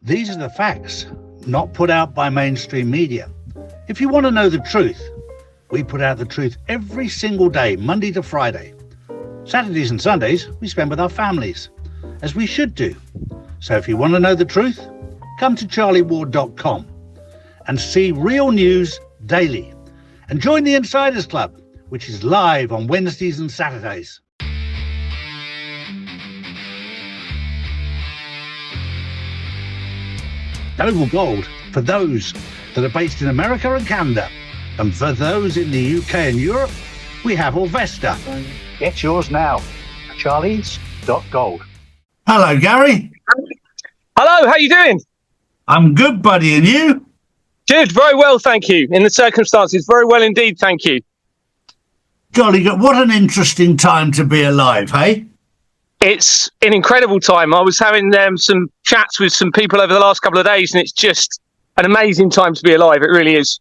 These are the facts, not put out by mainstream media. If you want to know the truth, we put out the truth every single day, Monday to Friday. Saturdays and Sundays we spend with our families, as we should do. So if you want to know the truth, come to charlieward.com and see real news daily. And join the Insiders Club, which is live on Wednesdays and Saturdays. Oval Gold for those that are based in America and Canada. And for those in the UK and Europe, we have Orvesta. Get yours now. Charlies.gold. Hello, Gary. Hello, how you doing? I'm good, buddy. And you? Good, very well, thank you. In the circumstances, very well indeed, thank you. Jolly good. What an interesting time to be alive, hey? It's an incredible time. I was having some chats with some people over the last couple of days, and it's just an amazing time to be alive. It really is.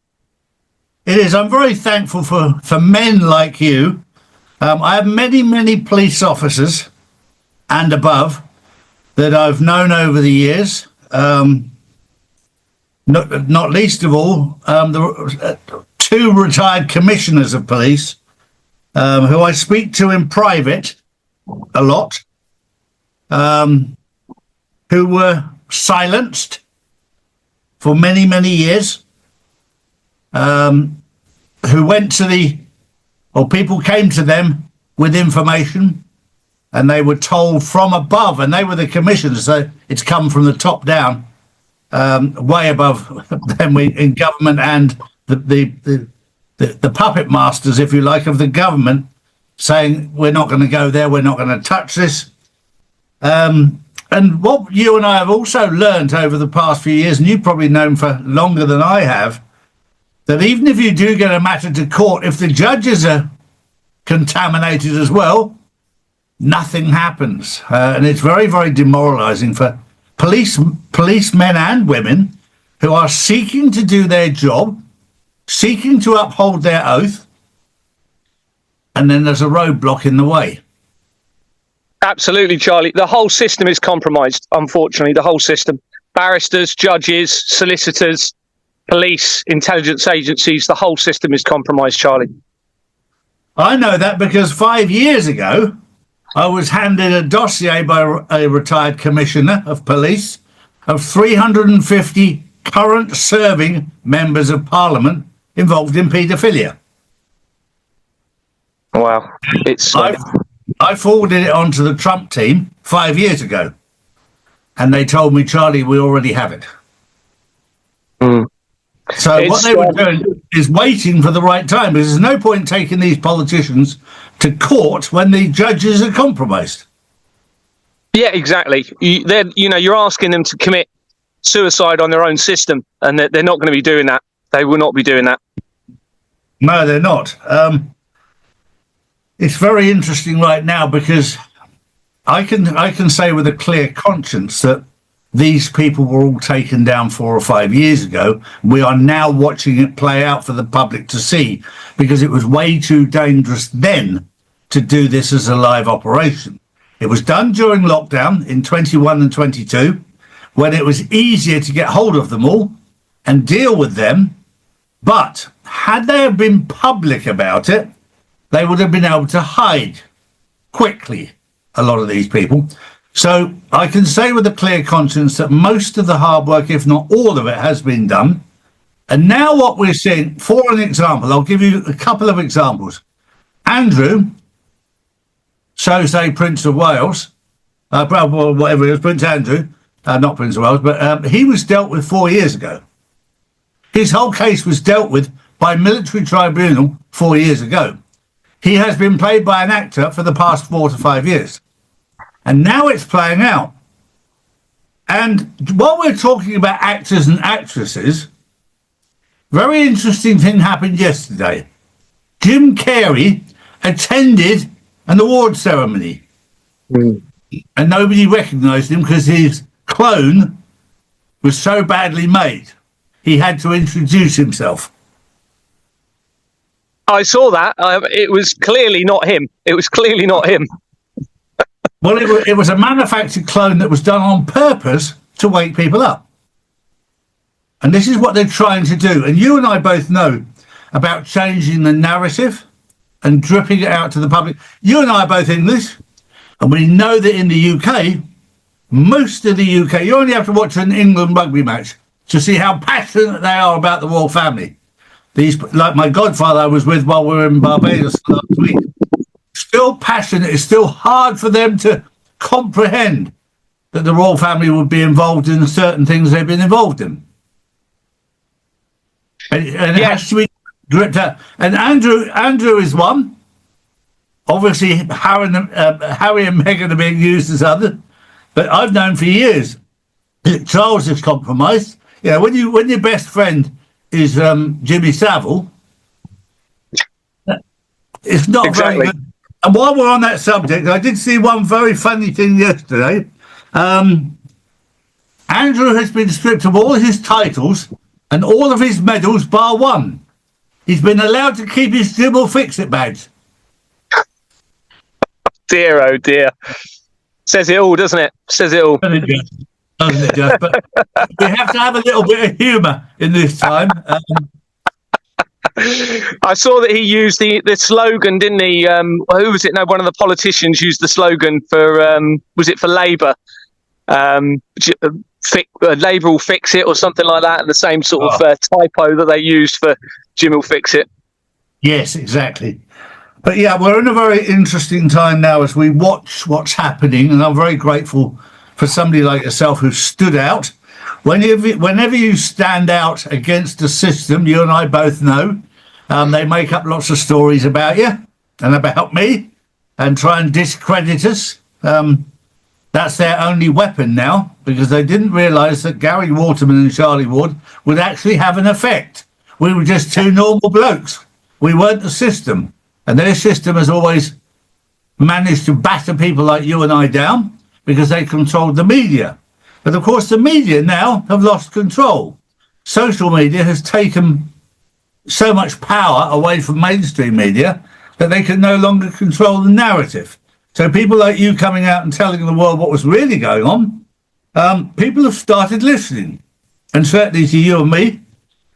It is. I'm very thankful for men like you. I have many police officers and above that I've known over the years. Not least of all, the two retired commissioners of police who I speak to in private a lot, who were silenced for many years, who went to people came to them with information and they were told from above, and they were the commissioners, so it's come from the top down, way above them in government, and the puppet masters, if you like, of the government, saying we're not going to go there, we're not going to touch this. And what you and I have also learned over the past few years, and you've probably known for longer than I have, that even if you do get a matter to court, if the judges are contaminated as well, nothing happens. And it's very demoralising for policemen and women who are seeking to do their job, seeking to uphold their oath, and then there's a roadblock in the way. Absolutely, Charlie. The whole system is compromised, unfortunately, the whole system. Barristers, judges, solicitors, police, intelligence agencies, the whole system is compromised, Charlie. I know that because 5 years ago, I was handed a dossier by a retired commissioner of police of 350 current serving members of parliament involved in paedophilia. Wow. I forwarded it on to the Trump team 5 years ago, and they told me, Charlie, we already have it. So what they were doing is waiting for the right time, because there's no point taking these politicians to court when the judges are compromised. Yeah, exactly. You're asking them to commit suicide on their own system, and they're not going to be doing that. They will not be doing that. No, they're not. It's very interesting right now, because I can say with a clear conscience that these people were all taken down 4 or 5 years ago. We are now watching it play out for the public to see, because it was way too dangerous then to do this as a live operation. It was done during lockdown in 21 and 22, when it was easier to get hold of them all and deal with them. But had they been public about it, they would have been able to hide quickly, a lot of these people. So I can say with a clear conscience that most of the hard work, if not all of it, has been done. And now what we're seeing, for an example, I'll give you a couple of examples. Andrew, so say Prince of Wales, whatever it is, Prince Andrew, not Prince of Wales, but he was dealt with 4 years ago. His whole case was dealt with by military tribunal 4 years ago. He has been played by an actor for the past 4 to 5 years. And now it's playing out. And while we're talking about actors and actresses, very interesting thing happened yesterday. Jim Carrey attended an award ceremony. And nobody recognised him because his clone was so badly made. He had to introduce himself. I saw that. It was clearly not him. Well, it was a manufactured clone that was done on purpose to wake people up. And this is what they're trying to do. And you and I both know about changing the narrative and dripping it out to the public. You and I are both English, and we know that in the UK, most of the UK, you only have to watch an England rugby match to see how passionate they are about the royal family. These, like my godfather I was with while we were in Barbados last week, still passionate. It's still hard for them to comprehend that the royal family would be involved in certain things they've been involved in. And it has to be dripped out. And Andrew is one. Obviously, Harry and Meghan are being used as others. But I've known for years that Charles is compromised. You know, when your best friend is Jimmy Savile, it's not very good. And while we're on that subject, I did see one very funny thing yesterday. Andrew has been stripped of all his titles and all of his medals bar one. He's been allowed to keep his Jim will fix it badge. Dear, oh dear. Says it all, doesn't it? Says it all. Doesn't it just? But we have to have a little bit of humour in this time. I saw that he used the slogan, didn't he? Who was it? No, one of the politicians used the slogan for, was it for Labour? Labour will fix it or something like that. And the same sort of typo that they used for Jim will fix it. Yes, exactly. But yeah, we're in a very interesting time now as we watch what's happening. And I'm very grateful for somebody like yourself who stood out. Whenever you stand out against the system, you and I both know, they make up lots of stories about you and about me and try and discredit us. That's their only weapon now, because they didn't realise that Gary Waterman and Charlie Ward would actually have an effect. We were just two normal blokes. We weren't the system. And their system has always managed to batter people like you and I down because they controlled the media. But of course, the media now have lost control. Social media has taken so much power away from mainstream media that they can no longer control the narrative. So people like you coming out and telling the world what was really going on, people have started listening. And certainly to you and me,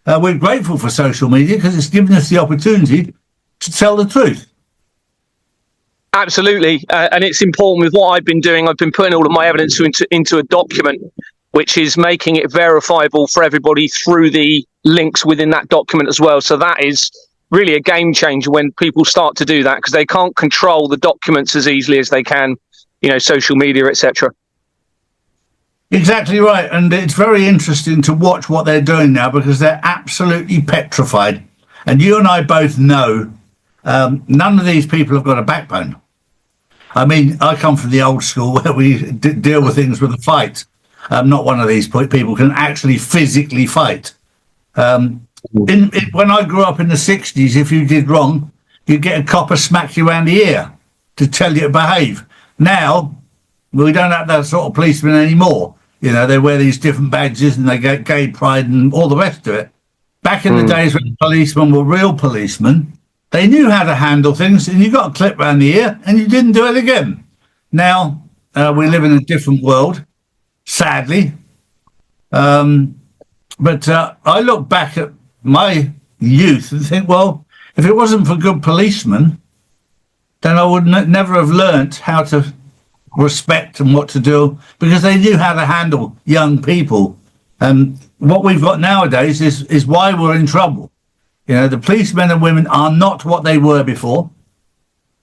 we're grateful for social media because it's given us the opportunity to tell the truth. Absolutely. And it's important with what I've been doing. I've been putting all of my evidence into a document, which is making it verifiable for everybody through the links within that document as well. So that is really a game changer when people start to do that, because they can't control the documents as easily as they can, social media, etc. Exactly right. And it's very interesting to watch what they're doing now because they're absolutely petrified. And you and I both know none of these people have got a backbone. I mean, I come from the old school where we deal with things with a fight. Not one of these people can actually physically fight. When I grew up in the 60s, if you did wrong, you'd get a copper smack you around the ear to tell you to behave. Now, we don't have that sort of policemen anymore. They wear these different badges and they get gay pride and all the rest of it. Back in the days when policemen were real policemen, they knew how to handle things, and you got a clip around the ear and you didn't do it again. Now, we live in a different world, sadly. But I look back at my youth and think, well, if it wasn't for good policemen, then I would never have learnt how to respect and what to do, because they knew how to handle young people. And what we've got nowadays is why we're in trouble. The policemen and women are not what they were before.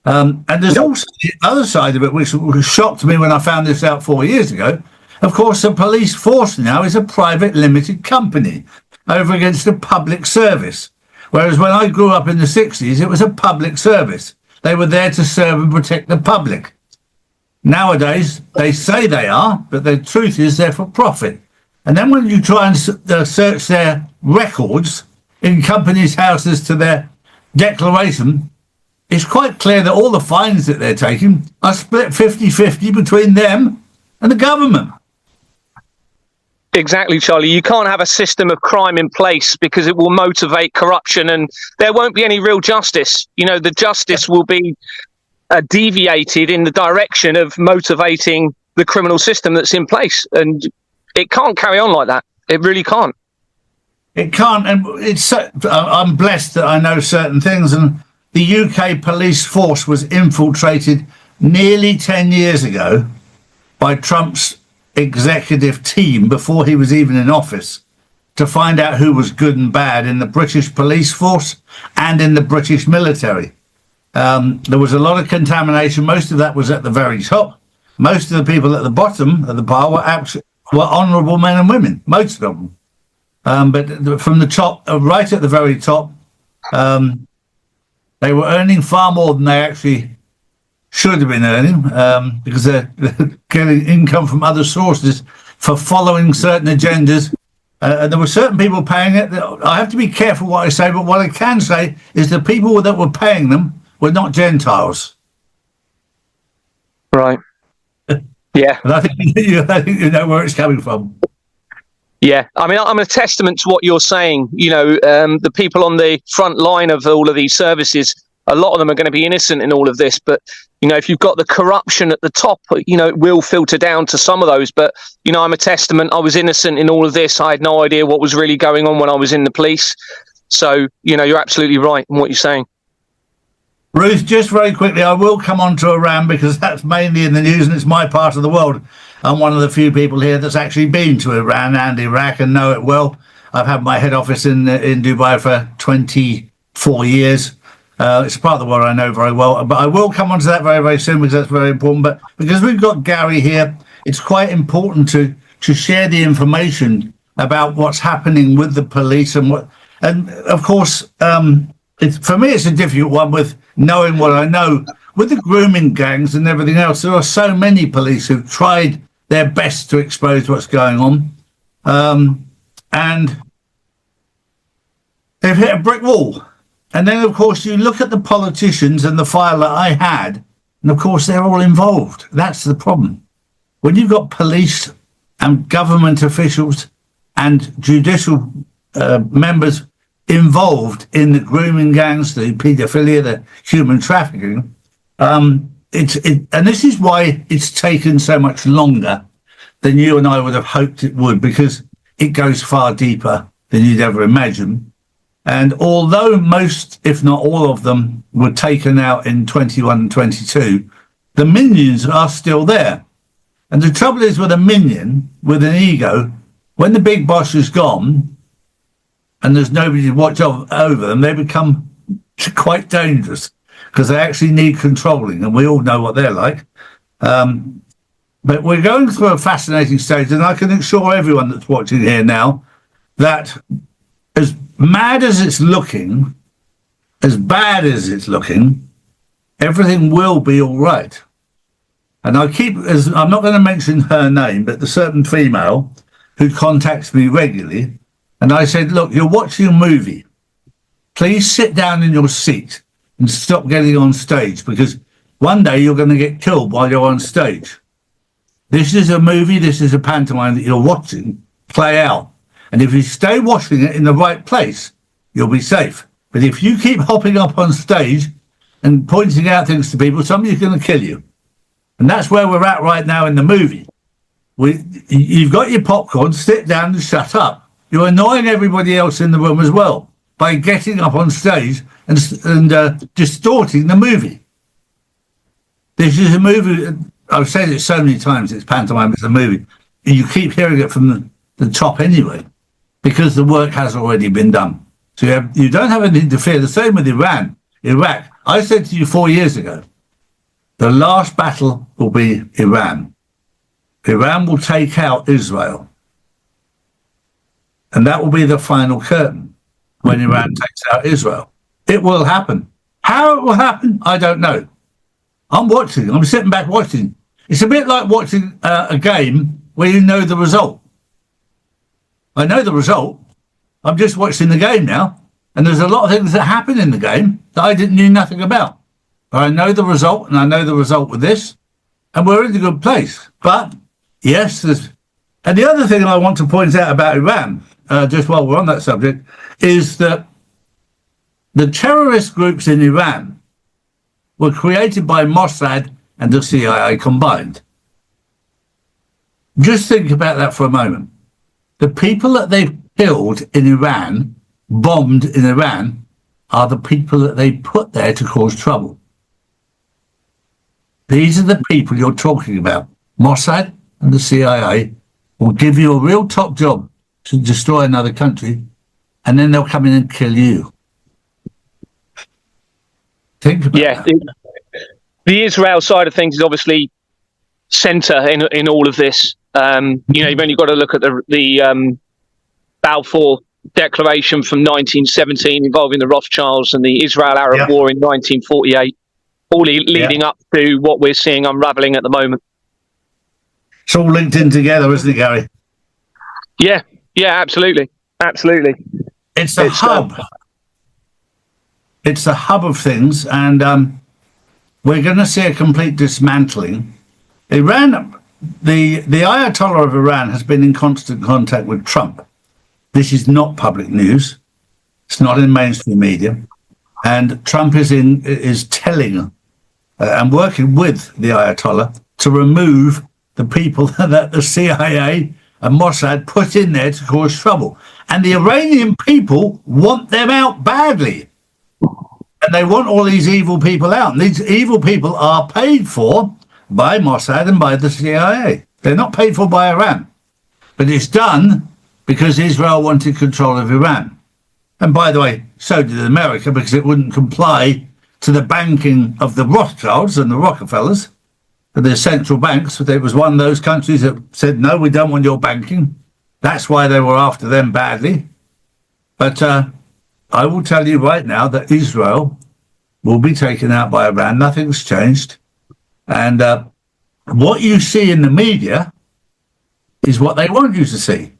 And there's also the other side of it, which shocked me when I found this out 4 years ago. Of course, the police force now is a private limited company over against a public service. Whereas when I grew up in the 60s, it was a public service. They were there to serve and protect the public. Nowadays, they say they are, but the truth is they're for profit. And then when you try and search their records in companies' houses to their declaration, it's quite clear that all the fines that they're taking are split 50-50 between them and the government. Exactly, Charlie. You can't have a system of crime in place because it will motivate corruption and there won't be any real justice. The justice will be deviated in the direction of motivating the criminal system that's in place. And it can't carry on like that. It really can't. It can't, and it's. I'm blessed that I know certain things, and the UK police force was infiltrated nearly 10 years ago by Trump's executive team before he was even in office to find out who was good and bad in the British police force and in the British military. There was a lot of contamination. Most of that was at the very top. Most of the people at the bottom of the pile were honourable men and women, most of them. But from the top, right at the very top, they were earning far more than they actually should have been earning, because they're getting income from other sources for following certain agendas. And there were certain people paying it. I have to be careful what I say, but what I can say is the people that were paying them were not Gentiles. Right. Yeah. And I think you know where it's coming from. Yeah, I mean, I'm a testament to what you're saying. You know, the people on the front line of all of these services, a lot of them are going to be innocent in all of this. But, you know, if you've got the corruption at the top, you know, it will filter down to some of those. But, you know, I'm a testament. I was innocent in all of this. I had no idea what was really going on when I was in the police. So, you know, you're absolutely right in what you're saying. Ruth, just very quickly, I will come on to Iran because that's mainly in the news and it's my part of the world. I'm one of the few people here that's actually been to Iran and Iraq and know it well. I've had my head office in Dubai for 24 years. It's a part of the world I know very well. But I will come on to that very, very soon because that's very important. But because we've got Gary here, it's quite important to share the information about what's happening with the police and what. And of course, for me, it's a difficult one with knowing what I know. With the grooming gangs and everything else, there are so many police who've tried their best to expose what's going on. And they've hit a brick wall. And then, of course, you look at the politicians and the file that I had, and of course, they're all involved. That's the problem. When you've got police and government officials and judicial members involved in the grooming gangs, the paedophilia, the human trafficking, and this is why it's taken so much longer than you and I would have hoped it would, because it goes far deeper than you'd ever imagine. And although most, if not all of them, were taken out in 21 and 22, the minions are still there. And the trouble is with a minion, with an ego, when the big boss is gone and there's nobody to watch over them, they become quite dangerous because they actually need controlling, and we all know what they're like. But we're going through a fascinating stage, and I can assure everyone that's watching here now that as mad as it's looking, as bad as it's looking, everything will be all right. And I'm not going to mention her name, but the certain female who contacts me regularly, and I said, look, you're watching a movie. Please sit down in your seat and stop getting on stage, because one day you're going to get killed while you're on stage. This is a movie, this is a pantomime that you're watching play out. And if you stay watching it in the right place, you'll be safe. But if you keep hopping up on stage and pointing out things to people, somebody's going to kill you. And that's where we're at right now in the movie. You've got your popcorn, sit down and shut up. You're annoying everybody else in the room as well by getting up on stage and distorting the movie. This is a movie, I've said it so many times, it's pantomime, it's a movie. And you keep hearing it from the top anyway, because the work has already been done. So you don't have anything to fear. The same with Iran, Iraq. I said to you 4 years ago, the last battle will be Iran. Iran will take out Israel. And that will be the final curtain when Iran takes out Israel. It will happen. How it will happen, I don't know. I'm watching. I'm sitting back watching. It's a bit like watching a game where you know the result. I know the result. I'm just watching the game now. And there's a lot of things that happen in the game that I didn't know nothing about. But I know the result, and I know the result with this. And we're in a good place. But, yes, and the other thing I want to point out about Iran, just while we're on that subject, is that the terrorist groups in Iran were created by Mossad and the CIA combined. Just think about that for a moment. The people that they've killed in Iran, bombed in Iran, are the people that they put there to cause trouble. These are the people you're talking about. Mossad and the CIA will give you a real top job to destroy another country, and then they'll come in and kill you. Think about that. The Israel side of things is obviously centre in all of this. You've only got to look at the Balfour Declaration from 1917 involving the Rothschilds and the Israel-Arab War in 1948, all leading up to what we're seeing unravelling at the moment. It's all linked in together, isn't it, Gary? Yeah, absolutely. It's the hub. It's the hub of things, and we're going to see a complete dismantling. Iran, the Ayatollah of Iran has been in constant contact with Trump. This is not public news. It's not in mainstream media. And Trump is telling and working with the Ayatollah to remove the people that the CIA and Mossad put in there to cause trouble. And the Iranian people want them out badly. And they want all these evil people out. And these evil people are paid for by Mossad and by the CIA. They're not paid for by Iran. But it's done because Israel wanted control of Iran. And by the way, so did America, because it wouldn't comply to the banking of the Rothschilds and the Rockefellers, the central banks. It was one of those countries that said, no, we don't want your banking. That's why they were after them badly. But I will tell you right now that Israel will be taken out by Iran. Nothing's changed. And what you see in the media is what they want you to see.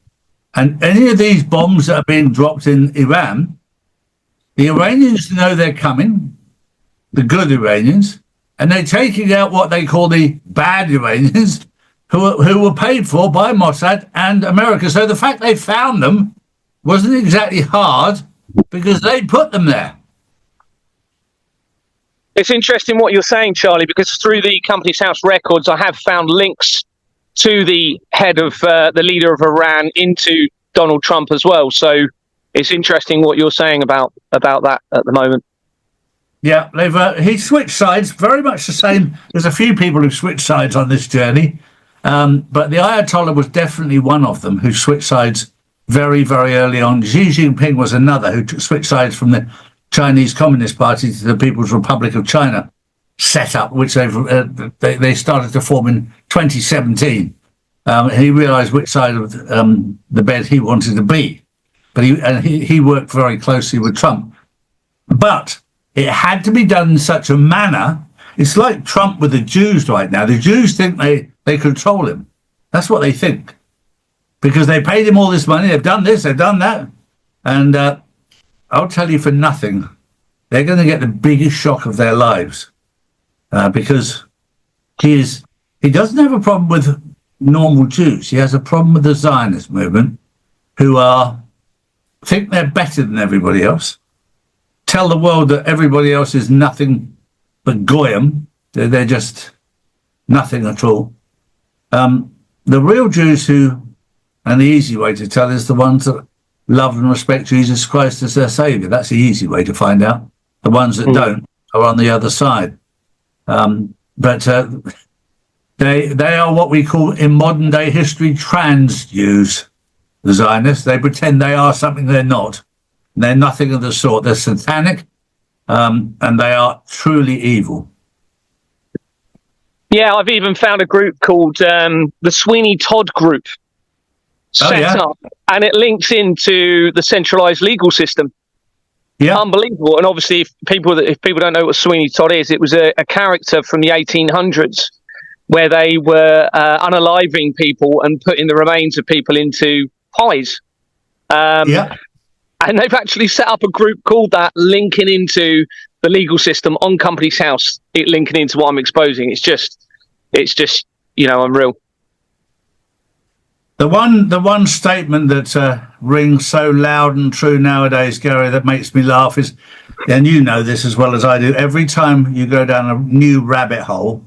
And any of these bombs that are being dropped in Iran, the Iranians know they're coming, the good Iranians, and they're taking out what they call the bad Iranians, who were paid for by Mossad and America. So the fact they found them wasn't exactly hard, because they put them there. It's interesting what you're saying, Charlie, because through the Company's House records, I have found links to the head of the leader of Iran into Donald Trump as well. So it's interesting what you're saying about that at the moment. Yeah, he switched sides, very much the same. There's a few people who switched sides on this journey, but the Ayatollah was definitely one of them who switched sides very, very early on. Xi Jinping was another who switched sides from the Chinese Communist Party to the People's Republic of China set up, which they started to form in 2017. He realised which side of the bed he wanted to be, but he worked very closely with Trump. But it had to be done in such a manner. It's like Trump with the Jews right now. The Jews think they control him. That's what they think, because they paid him all this money. They've done this, they've done that, and I'll tell you for nothing, they're going to get the biggest shock of their lives, because he doesn't have a problem with normal Jews. He has a problem with the Zionist movement, who think they're better than everybody else, tell the world that everybody else is nothing but goyim. They're just nothing at all. The real Jews and the easy way to tell is the ones that love and respect Jesus Christ as their saviour. That's the easy way to find out. The ones that don't are on the other side. But they are what we call in modern day history trans Jews, the Zionists. They pretend they are something they're not. They're nothing of the sort. They're satanic, and they are truly evil. Yeah, I've even found a group called the Sweeney Todd Group set up, and it links into the centralised legal system. Yeah, unbelievable. And obviously, if people don't know what Sweeney Todd is, it was a character from the 1800s where they were unaliving people and putting the remains of people into pies. And they've actually set up a group called that, linking into the legal system on Company's House, it linking into what I'm exposing. It's just unreal. The one statement that rings so loud and true nowadays, Gary, that makes me laugh is, and you know this as well as I do, every time you go down a new rabbit hole,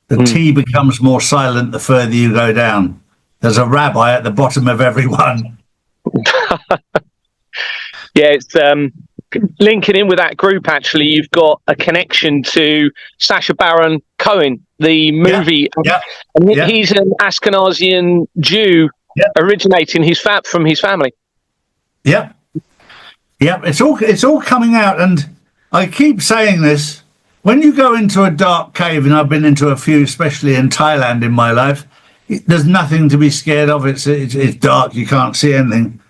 the tea becomes more silent the further you go down. There's a rabbi at the bottom of every one. Yeah, it's linking in with that group. Actually, you've got a connection to Sacha Baron Cohen, the movie. Yeah. And Yeah. he's an Ashkenazian Jew, Yeah. originating from his family. Yeah. Yeah. It's all coming out, and I keep saying this. When you go into a dark cave, and I've been into a few, especially in Thailand in my life, there's nothing to be scared of. It's dark. You can't see anything.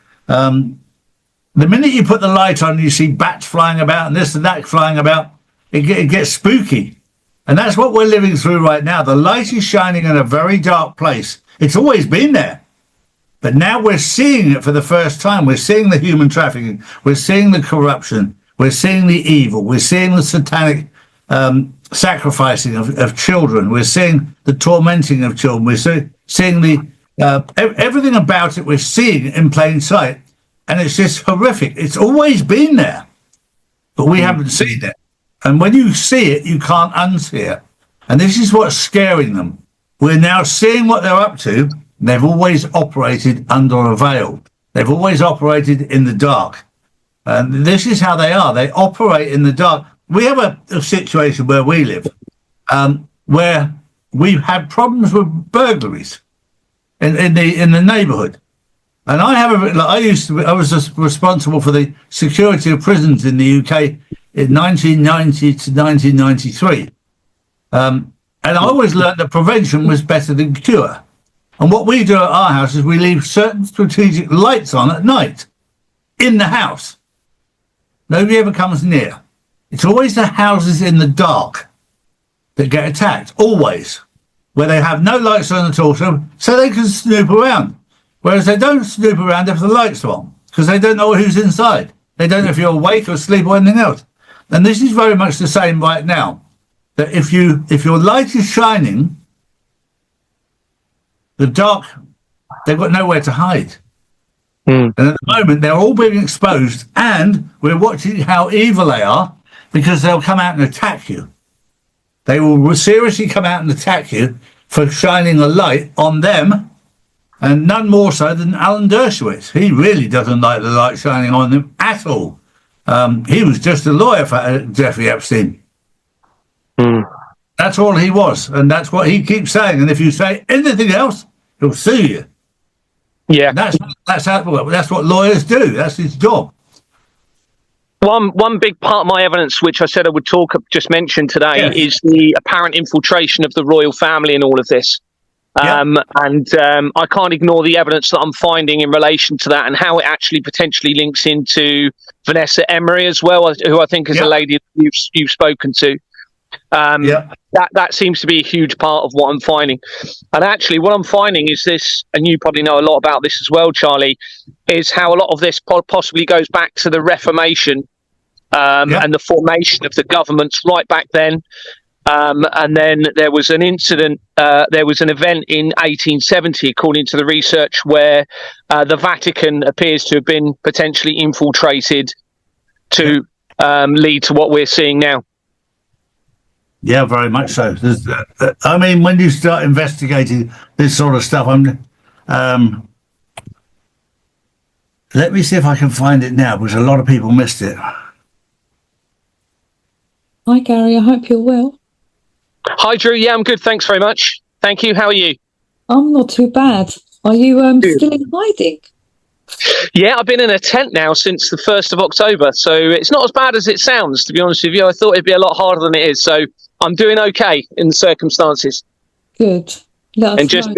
The minute you put the light on, you see bats flying about and this and that flying about. It gets spooky. And that's what we're living through right now. The light is shining in a very dark place. It's always been there. But now we're seeing it for the first time. We're seeing the human trafficking. We're seeing the corruption. We're seeing the evil. We're seeing the satanic sacrificing of children. We're seeing the tormenting of children. We're seeing the everything about it. We're seeing it in plain sight. And it's just horrific. It's always been there, but we haven't seen it. And when you see it, you can't unsee it. And this is what's scaring them. We're now seeing what they're up to. They've always operated under a veil. They've always operated in the dark. And this is how they are. They operate in the dark. We have a situation where we live, where we've had problems with burglaries in the neighbourhood. And I was responsible for the security of prisons in the UK in 1990 to 1993. And I always learned that prevention was better than cure. And what we do at our house is we leave certain strategic lights on at night in the house. Nobody ever comes near. It's always the houses in the dark that get attacked, always, where they have no lights on at all, so they can snoop around. Whereas they don't snoop around if the lights are on, because they don't know who's inside. They don't know if you're awake or asleep or anything else. And this is very much the same right now. That if your light is shining, the dark, they've got nowhere to hide. And at the moment, they're all being exposed, and we're watching how evil they are, because they'll come out and attack you. They will seriously come out and attack you for shining a light on them. And none more so than Alan Dershowitz. He really doesn't like the light shining on him at all. He was just a lawyer for Jeffrey Epstein. That's all he was, and that's what he keeps saying. And if you say anything else, he'll sue you. Yeah, that's what lawyers do. That's his job. One big part of my evidence, which I said I would just mention today, is the apparent infiltration of the royal family in all of this. And I can't ignore the evidence that I'm finding in relation to that and how it actually potentially links into Vanessa Emery as well, who I think is a lady you've spoken to. That seems to be a huge part of what I'm finding. And actually what I'm finding is this, and you probably know a lot about this as well, Charlie, is how a lot of this possibly goes back to the Reformation and the formation of the governments right back then. And then there was an incident, there was an event in 1870, according to the research, where the Vatican appears to have been potentially infiltrated to lead to what we're seeing now. Yeah, very much so. I mean, when you start investigating this sort of stuff, let me see if I can find it now, because a lot of people missed it. Hi, Gary. I hope you're well. Hi, Drew. Yeah, I'm good. Thanks very much. Thank you. How are you? I'm not too bad. Are you still in hiding? Yeah, I've been in a tent now since the 1st of October, so it's not as bad as it sounds, to be honest with you. I thought it'd be a lot harder than it is, so I'm doing okay in the circumstances. Good. And just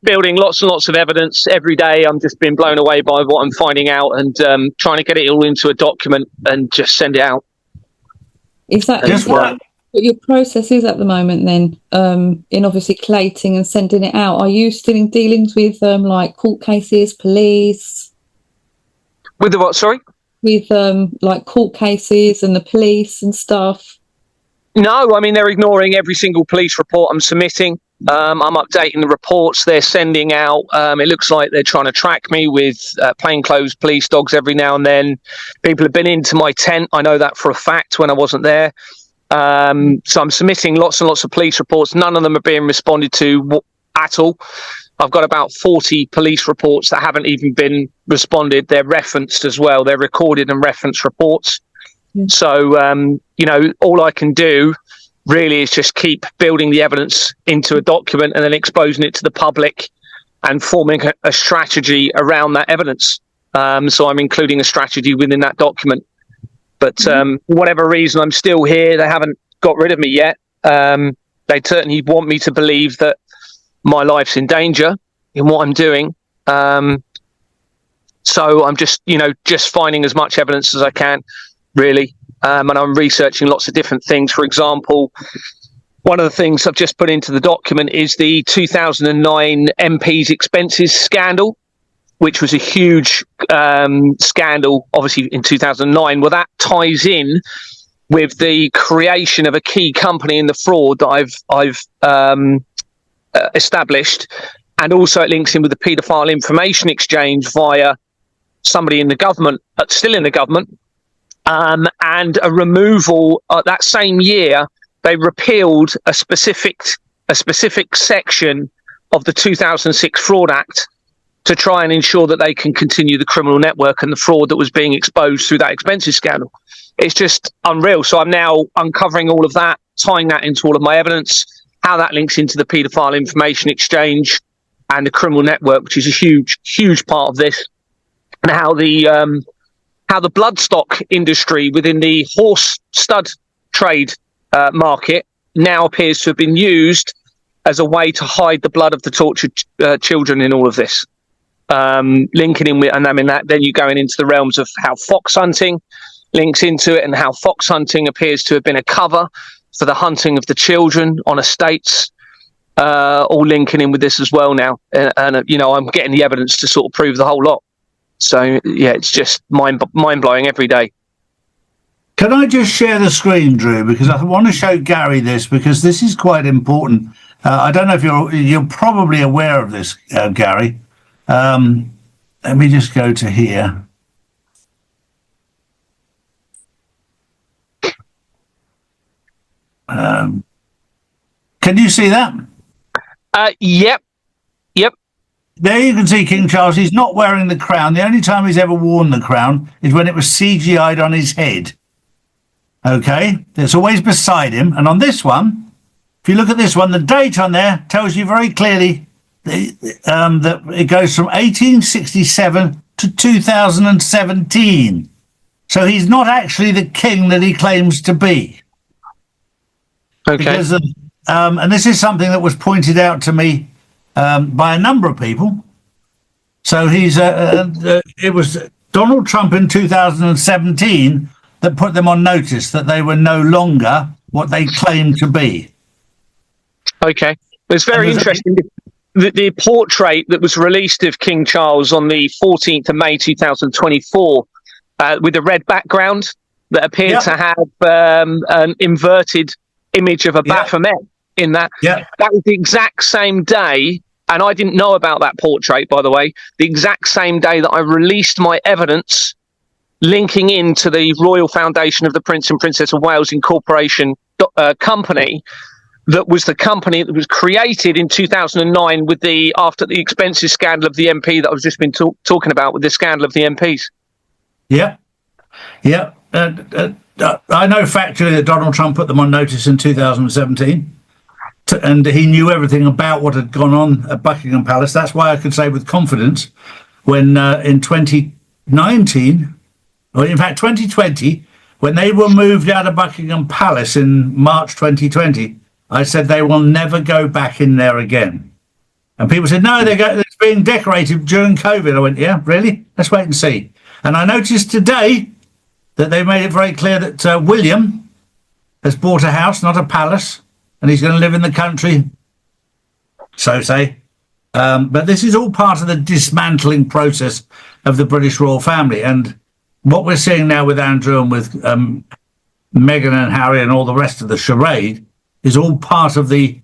building lots and lots of evidence every day. I'm just being blown away by what I'm finding out and trying to get it all into a document and just send it out. Is that what your process is at the moment then, in obviously collating and sending it out? Are you still in dealings with like court cases, police? With the what, sorry? With like court cases and the police and stuff? No, I mean, they're ignoring every single police report I'm submitting. I'm updating the reports they're sending out. It looks like they're trying to track me with plainclothes police dogs every now and then. People have been into my tent. I know that for a fact when I wasn't there. So I'm submitting lots and lots of police reports. None of them are being responded to at all. I've got about 40 police reports that haven't even been responded. They're referenced as well. They're recorded and referenced reports. So, all I can do really is just keep building the evidence into a document and then exposing it to the public and forming a strategy around that evidence. So I'm including a strategy within that document. But for whatever reason, I'm still here. They haven't got rid of me yet. They certainly want me to believe that my life's in danger in what I'm doing. So I'm just finding as much evidence as I can, really. And I'm researching lots of different things. For example, one of the things I've just put into the document is the 2009 MP's expenses scandal, which was a huge scandal, obviously, in 2009. Well, that ties in with the creation of a key company in the fraud that I've established, and also it links in with the paedophile information exchange via somebody in the government, still in the government, and a removal that same year. They repealed a specific section of the 2006 Fraud Act to try and ensure that they can continue the criminal network and the fraud that was being exposed through that expenses scandal. It's just unreal. So I'm now uncovering all of that, tying that into all of my evidence, how that links into the paedophile information exchange and the criminal network, which is a huge, huge part of this, and how the bloodstock industry within the horse stud trade market now appears to have been used as a way to hide the blood of the tortured children in all of this. Linking in with, and I mean that, then you're going into the realms of how fox hunting links into it, and how fox hunting appears to have been a cover for the hunting of the children on estates, all linking in with this as well now. And I'm getting the evidence to sort of prove the whole lot. So yeah, it's just mind blowing every day. Can I just share the screen, Drew, because I want to show Gary this, because this is quite important. I don't know if you're probably aware of this, Gary. Let me just go to here. Can you see that? Yep. There you can see King Charles. He's not wearing the crown. The only time he's ever worn the crown is when it was CGI'd on his head. Okay? It's always beside him. And on this one, if you look at this one, the date on there tells you very clearly that it goes from 1867 to 2017. So he's not actually the king that he claims to be. Okay. Because and this is something that was pointed out to me by a number of people. So it was Donald Trump in 2017 that put them on notice that they were no longer what they claimed to be. Okay. It's very interesting. The portrait that was released of King Charles on the 14th of May 2024 with a red background that appeared to have an inverted image of a Baphomet in that. That was the exact same day, and I didn't know about that portrait, by the way, the exact same day that I released my evidence linking into the Royal Foundation of the Prince and Princess of Wales Incorporation company. That was the company that was created in 2009 after the expenses scandal of the MP that I've just been talking about, with the scandal of the MPs. I know factually that Donald Trump put them on notice in 2017, and he knew everything about what had gone on at Buckingham Palace. That's why I could say with confidence when in 2019, or in fact 2020, when they were moved out of Buckingham Palace in March 2020, I said they will never go back in there again. And people said, no, it's being decorated during COVID. I went, yeah, really? Let's wait and see. And I noticed today that they made it very clear that William has bought a house, not a palace, and he's going to live in the country, so say. But this is all part of the dismantling process of the British royal family. And what we're seeing now with Andrew and with Meghan and Harry and all the rest of the charade is all part of the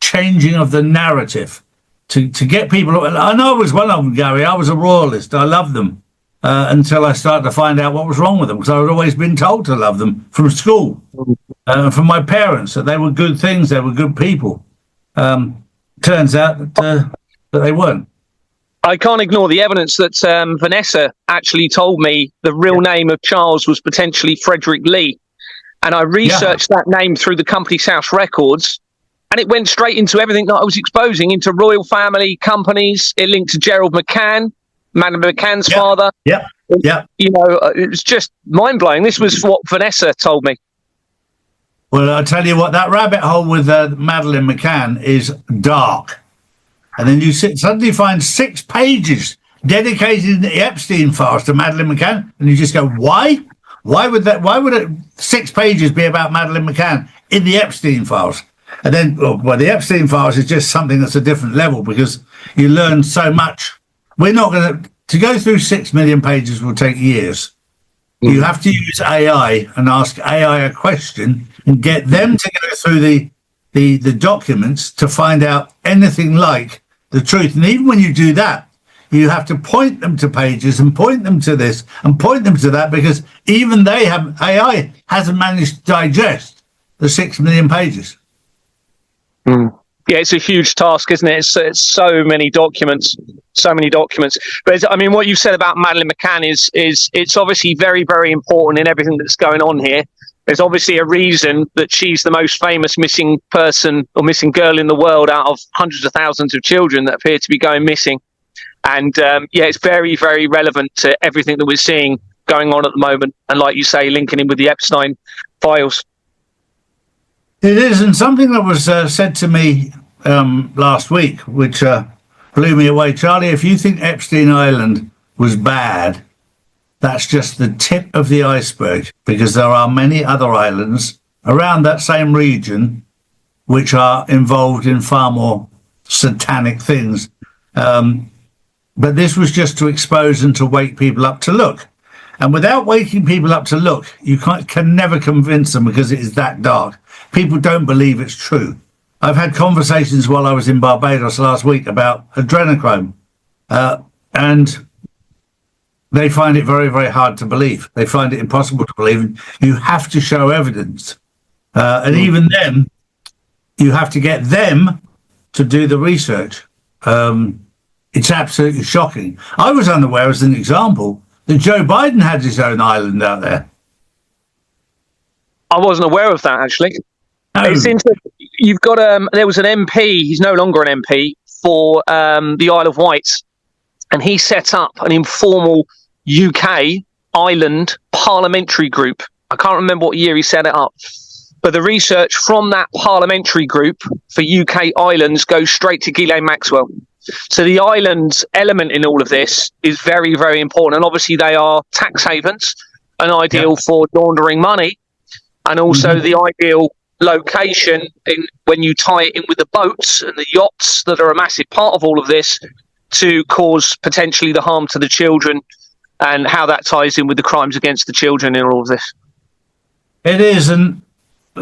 changing of the narrative to get people. I know I was one of them, Gary. I was a royalist. I loved them until I started to find out what was wrong with them, because I had always been told to love them from school, from my parents, that they were good things, they were good people. Turns out that but they weren't. I can't ignore the evidence that Vanessa actually told me the real name of Charles was potentially Frederick Lee. And I researched that name through the company's house records, and it went straight into everything that I was exposing, into royal family companies. It linked to Gerald McCann, Madam McCann's father. Yeah. You know, it was just mind-blowing. This was what Vanessa told me. Well, I'll tell you what, that rabbit hole with Madeleine McCann is dark. And then you suddenly find 6 pages dedicated in the Epstein files to Madeleine McCann, and you just go, why? Why would 6 pages be about Madeleine McCann in the Epstein files? And then, well, the Epstein files is just something that's a different level, because you learn so much. We're not going to go through 6 million pages will take years. You have to use AI and ask AI a question and get them to go through the documents to find out anything like the truth. And even when you do that, you have to point them to pages and point them to this and point them to that, because even AI hasn't managed to digest the 6 million pages. Yeah, it's a huge task, isn't it? It's so many documents. But I mean, what you said about Madeleine McCann is it's obviously very, very important in everything that's going on here. There's obviously a reason that she's the most famous missing person or missing girl in the world out of hundreds of thousands of children that appear to be going missing. And it's very, very relevant to everything that we're seeing going on at the moment. And like you say, linking in with the Epstein files. It is, and something that was said to me last week, which blew me away. Charlie, if you think Epstein Island was bad, that's just the tip of the iceberg, because there are many other islands around that same region which are involved in far more satanic things. But this was just to expose and to wake people up to look. And without waking people up to look, you can never convince them, because it is that dark. People don't believe it's true. I've had conversations while I was in Barbados last week about adrenochrome, and they find it very, very hard to believe. They find it impossible to believe. You have to show evidence. And even then, you have to get them to do the research. It's absolutely shocking. I was unaware, as an example, that Joe Biden had his own island out there. I wasn't aware of that, actually. No. It's interesting. You've got there was an MP. He's no longer an MP for the Isle of Wight, and he set up an informal UK island parliamentary group. I can't remember what year he set it up, but the research from that parliamentary group for UK islands goes straight to Ghislaine Maxwell. So the islands element in all of this is very, very important. And obviously they are tax havens, an ideal for laundering money, and also the ideal location when you tie it in with the boats and the yachts that are a massive part of all of this to cause potentially the harm to the children, and how that ties in with the crimes against the children in all of this. It is. And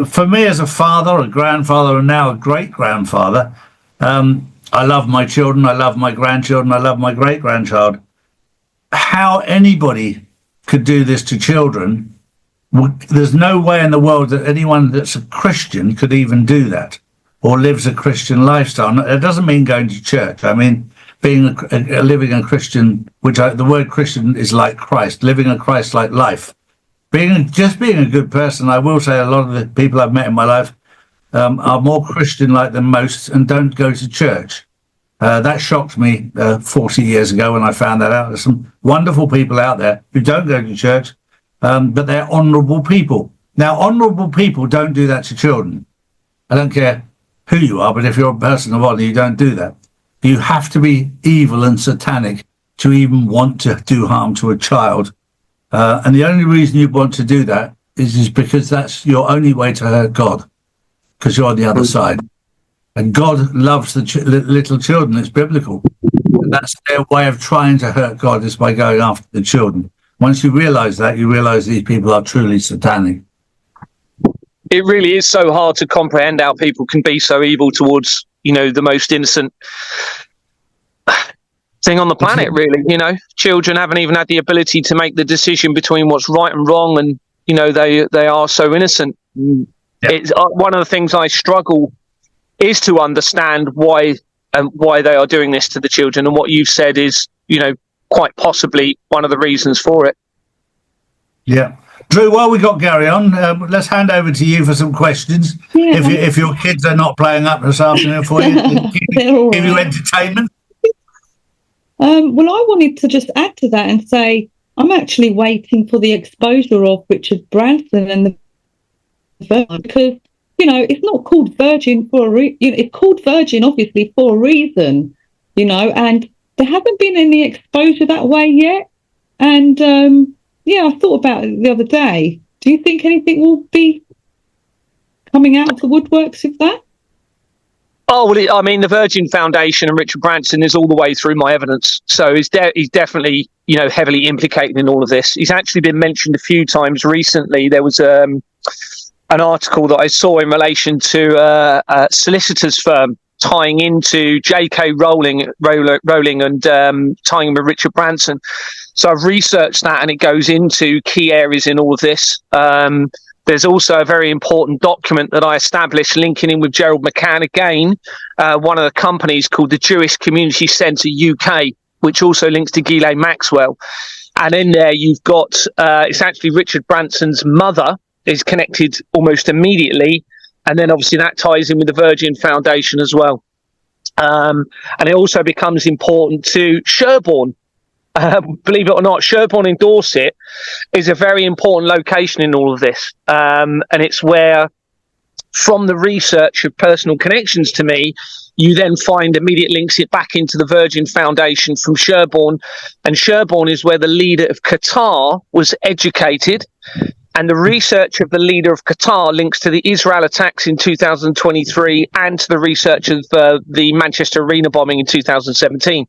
for me as a father, a grandfather, and now a great-grandfather, I love my children, I love my grandchildren, I love my great-grandchild. How anybody could do this to children, there's no way in the world that anyone that's a Christian could even do that, or lives a Christian lifestyle. It doesn't mean going to church. I mean, living a Christian, the word Christian is like Christ, living a Christ-like life. Being a good person. I will say a lot of the people I've met in my life are more Christian-like than most and don't go to church. That shocked me 40 years ago when I found that out. There's some wonderful people out there who don't go to church, but they're honourable people. Now, honourable people don't do that to children. I don't care who you are, but if you're a person of honour, you don't do that. You have to be evil and satanic to even want to do harm to a child. And the only reason you want to do that is because that's your only way to hurt God, because you're on the other side. And God loves the little children. It's biblical. And that's their way of trying to hurt God, is by going after the children. Once you realise that, you realise these people are truly satanic. It really is so hard to comprehend how people can be so evil towards, the most innocent thing on the planet, really. Children haven't even had the ability to make the decision between what's right and wrong, and they are so innocent. It's one of the things I struggle is to understand why why they are doing this to the children. And what you've said is, quite possibly one of the reasons for it. Yeah. Drew, while we got Gary on, let's hand over to you for some questions. Yeah. If your kids are not playing up this afternoon for you, give you entertainment. Well, I wanted to just add to that and say I'm actually waiting for the exposure of Richard Branson and the because it's not called Virgin for a it's called Virgin obviously for a reason, and there hasn't been any exposure that way yet. And I thought about it the other day. Do you think anything will be coming out of the woodworks of that? Oh, well, the Virgin Foundation and Richard Branson is all the way through my evidence. So he's definitely, heavily implicated in all of this. He's actually been mentioned a few times recently. There was an article that I saw in relation to a solicitor's firm tying into J.K. Rowling and tying him with Richard Branson. So I've researched that, and it goes into key areas in all of this. There's also a very important document that I established linking in with Gerald McCann again, one of the companies called the Jewish Community Centre UK, which also links to Ghislaine Maxwell. And in there you've got, it's actually Richard Branson's mother is connected almost immediately. And then obviously that ties in with the Virgin Foundation as well. And it also becomes important to Sherborne. Believe it or not, Sherborne in Dorset is a very important location in all of this. And it's where, from the research of personal connections to me, you then find immediate links it back into the Virgin Foundation from Sherborne. And Sherborne is where the leader of Qatar was educated. And the research of the leader of Qatar links to the Israel attacks in 2023 and to the research of the Manchester Arena bombing in 2017.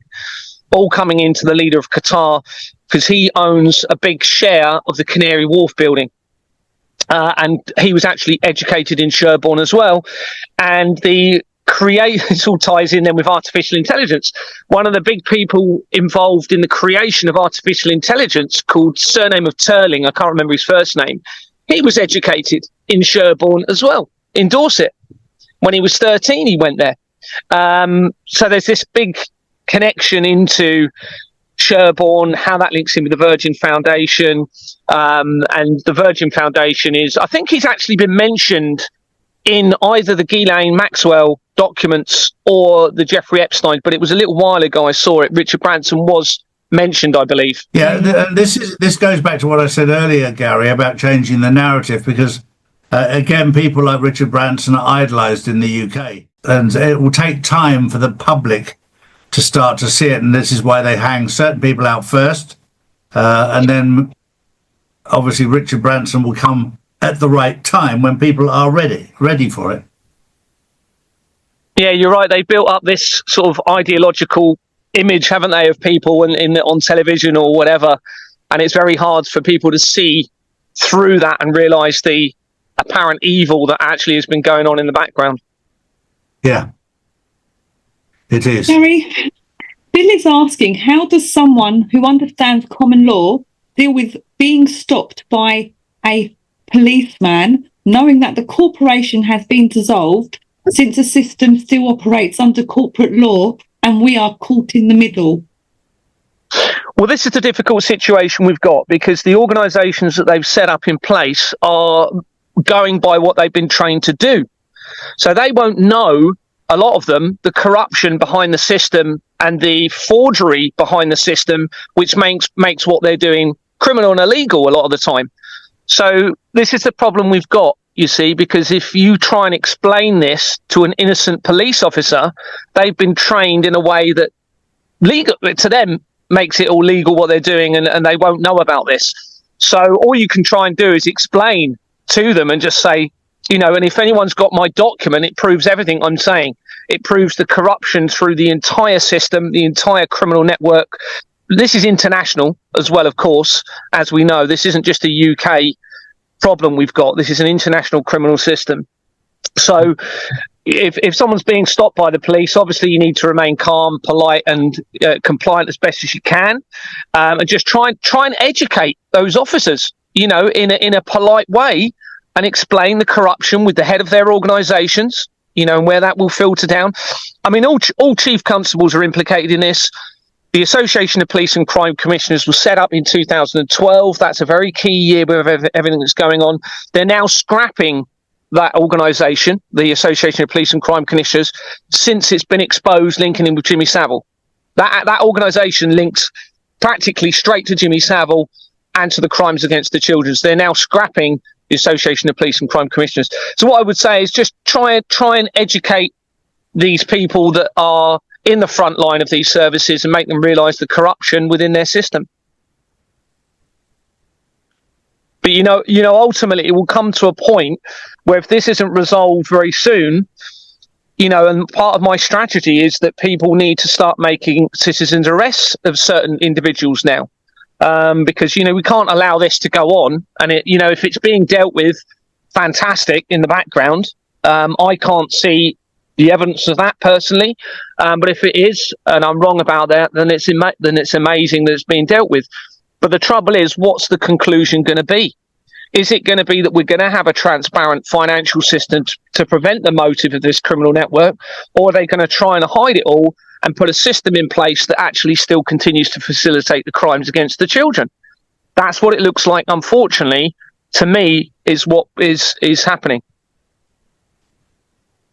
All coming into the leader of Qatar because he owns a big share of the Canary Wharf building. And he was actually educated in Sherborne as well. And this all ties in then with artificial intelligence. One of the big people involved in the creation of artificial intelligence, called surname of Turling, I can't remember his first name, he was educated in Sherborne as well, in Dorset. When he was 13, he went there. So there's this big connection into Sherborne, how that links in with the Virgin Foundation. And the Virgin Foundation I think he's actually been mentioned in either the Ghislaine Maxwell documents or the Jeffrey Epstein, but it was a little while ago I saw it. Richard Branson was mentioned, I believe. Yeah, this goes back to what I said earlier, Gary, about changing the narrative, because again, people like Richard Branson are idolised in the UK, and it will take time for the public to start to see it, and this is why they hang certain people out first, and then obviously Richard Branson will come at the right time when people are ready for it. Yeah, you're right. They built up this sort of ideological image, haven't they, of people on television or whatever, and it's very hard for people to see through that and realise the apparent evil that actually has been going on in the background. Yeah. It is. Gary, Bill is asking, how does someone who understands common law deal with being stopped by a policeman, knowing that the corporation has been dissolved, since the system still operates under corporate law and we are caught in the middle? Well, this is the difficult situation we've got, because the organisations that they've set up in place are going by what they've been trained to do. So they won't know, a lot of them, the corruption behind the system and the forgery behind the system, which makes what they're doing criminal and illegal a lot of the time. So this is the problem we've got, you see, because if you try and explain this to an innocent police officer, they've been trained in a way that legal to them makes it all legal what they're doing, and they won't know about this. So all you can try and do is explain to them and just say, and if anyone's got my document, it proves everything I'm saying. It proves the corruption through the entire system, the entire criminal network. This is international as well, of course, as we know. This isn't just a UK problem we've got. This is an international criminal system. So if someone's being stopped by the police, obviously you need to remain calm, polite, and compliant as best as you can, and just try and educate those officers, in a polite way, and explain the corruption with the head of their organisations, and where that will filter down. I mean, all chief constables are implicated in this. The Association of Police and Crime Commissioners was set up in 2012. That's a very key year with everything that's going on. They're now scrapping that organisation, the Association of Police and Crime Commissioners, since it's been exposed linking in with Jimmy Savile. That organisation links practically straight to Jimmy Savile and to the crimes against the children. So they're now scrapping the Association of Police and Crime Commissioners. So what I would say is just try and educate these people that are in the front line of these services and make them realise the corruption within their system. But ultimately it will come to a point where if this isn't resolved very soon, and part of my strategy is that people need to start making citizens arrests of certain individuals now, because we can't allow this to go on. And if it's being dealt with, fantastic in the background. I can't see the evidence of that personally, but if it is, and I'm wrong about that, then it's amazing that it's being dealt with. But the trouble is, what's the conclusion going to be? Is it going to be that we're going to have a transparent financial system to prevent the motive of this criminal network, or are they going to try and hide it all and put a system in place that actually still continues to facilitate the crimes against the children? That's what it looks like, unfortunately, to me, is what is happening.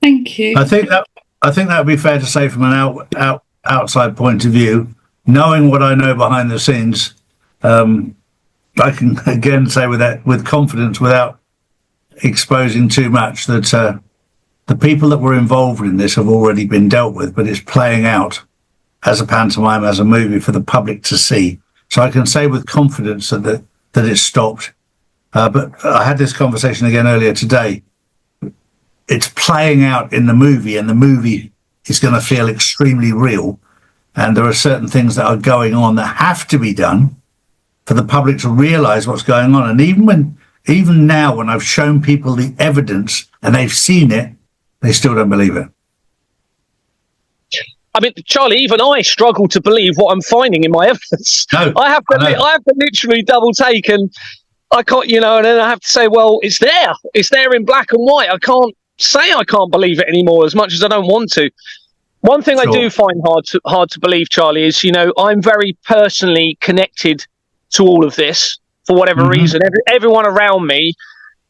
Thank you. I think that would be fair to say from an outside point of view. Knowing what I know behind the scenes, I can again say with confidence, without exposing too much, that the people that were involved in this have already been dealt with, but it's playing out as a pantomime, as a movie for the public to see. So I can say with confidence that it's stopped. But I had this conversation again earlier today. It's playing out in the movie, and the movie is going to feel extremely real. And there are certain things that are going on that have to be done for the public to realise what's going on. And even now, when I've shown people the evidence and they've seen it, they still don't believe it. I mean, Charlie, even I struggle to believe what I'm finding in my evidence. No, I have to literally double take, and I can't, and then I have to say, well, it's there in black and white. I can't say I can't believe it anymore, as much as I don't want to. One thing Sure. I do find hard to believe, Charlie, is I'm very personally connected to all of this for whatever reason. Everyone around me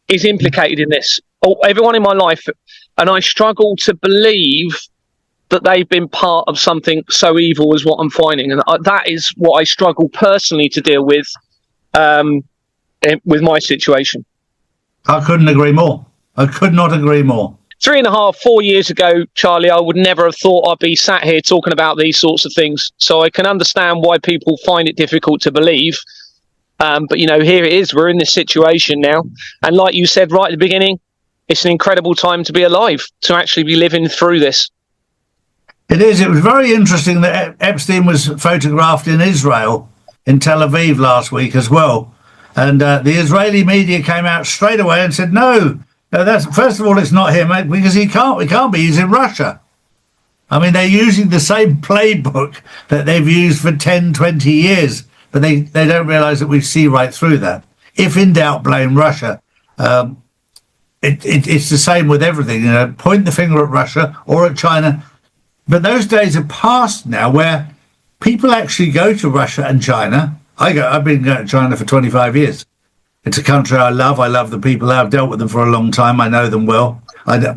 is implicated in this, or everyone in my life, and I struggle to believe that they've been part of something so evil as what I'm finding, and that is what I struggle personally to deal with my situation. I couldn't agree more. I could not agree more. 4 years ago, Charlie, I would never have thought I'd be sat here talking about these sorts of things. So I can understand why people find it difficult to believe. But, here it is. We're in this situation now. And like you said right at the beginning, it's an incredible time to be alive, to actually be living through this. It is. It was very interesting that Epstein was photographed in Israel, in Tel Aviv last week as well. And the Israeli media came out straight away and said, no, that's, first of all, it's not him, because it can't be. He's in Russia. I mean, they're using the same playbook that they've used for 10, 20 years, but they don't realise that we see right through that. If in doubt, blame Russia. It's the same with everything. Point the finger at Russia or at China. But those days are past now, where people actually go to Russia and China. I've been going to China for 25 years. It's a country I love. I love the people there. I've dealt with them for a long time. I know them well. I know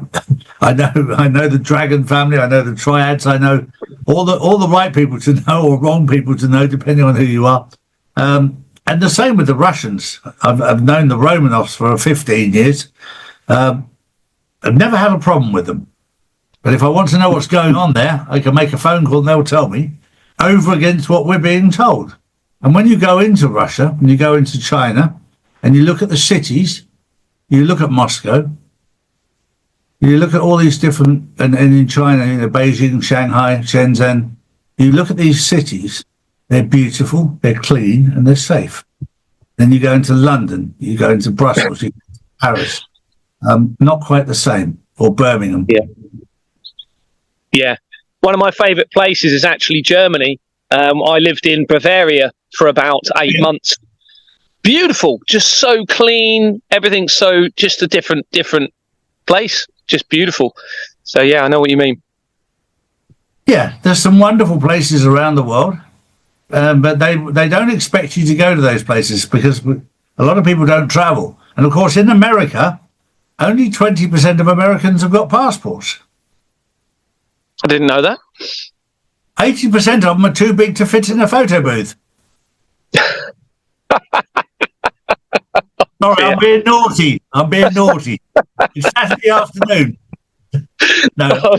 the Dragon family. I know the Triads. I know all the right people to know, or wrong people to know, depending on who you are. And the same with the Russians. I've known the Romanovs for 15 years. I've never had a problem with them. But if I want to know what's going on there, I can make a phone call and they'll tell me, over against what we're being told. And when you go into Russia and you go into China and you look at the cities, you look at Moscow, you look at all these different, and in China, Beijing, Shanghai, Shenzhen, you look at these cities, they're beautiful, they're clean, and they're safe. Then you go into London, you go into Brussels, you go into Paris, not quite the same, or Birmingham. Yeah. One of my favourite places is actually Germany. I lived in Bavaria for about 8 months. Beautiful, just so clean, everything's so just a different place, just beautiful. So yeah, I know what you mean. Yeah, there's some wonderful places around the world, but they don't expect you to go to those places because a lot of people don't travel. And of course, in America, only 20% of Americans have got passports. I didn't know that. 80% of them are too big to fit in a photo booth. Sorry, I'm being naughty. It's Saturday afternoon. No,